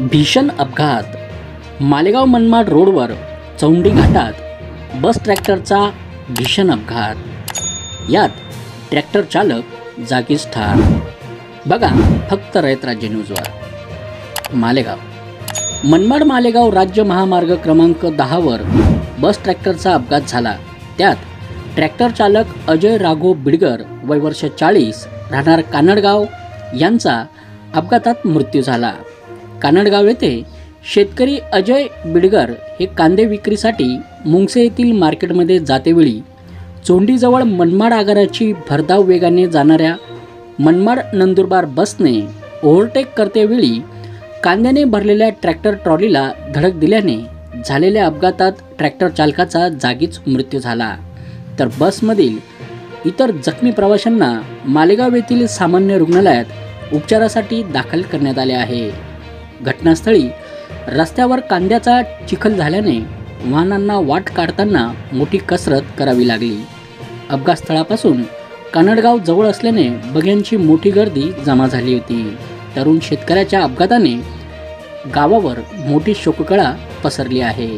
भीषण अपघात मालेगाव मनमाड रोडवर चौंडी घाटात बस ट्रॅक्टरचा भीषण अपघात। यात ट्रॅक्टर चालक जागीच ठार। बघा फक्त रयत राज्य न्यूजवर। मालेगाव मालेगाव राज्य महामार्ग क्रमांक 10 वर बस ट्रॅक्टरचा अपघात झाला। त्यात ट्रॅक्टर चालक अजय राघव बिडगर वय वर्ष 40 राहणार कानडगाव यांचा अपघातात मृत्यू झाला। कानडगाव येथे शेतकरी अजय बिडगर हे कांदे विक्रीसाठी मुंगसे येथील मार्केटमध्ये जातेवेळी चोंडीजवळ मनमाड आगाराची भरधाव वेगाने जाणाऱ्या मनमाड नंदुरबार बसने ओव्हरटेक करतेवेळी कांद्याने भरलेल्या ट्रॅक्टर ट्रॉलीला धडक दिल्याने झालेल्या अपघातात ट्रॅक्टर चालकाचा जागीच मृत्यू झाला, तर बसमधील इतर जखमी प्रवाशांना मालेगाव येथील सामान्य रुग्णालयात उपचारासाठी दाखल करण्यात आले आहे। घटनास्थळी रस्त्यावर कांद्याचा चिखल झाल्याने वाहनांना वाट काढताना मोठी कसरत करावी लागली। अपघात स्थळापासून कानडगाव जवळ असल्याने बघ्यांची मोठी गर्दी जमा झाली होती। तरुण शेतकऱ्याच्या अपघाताने गावावर मोठी शोककळा पसरली आहे।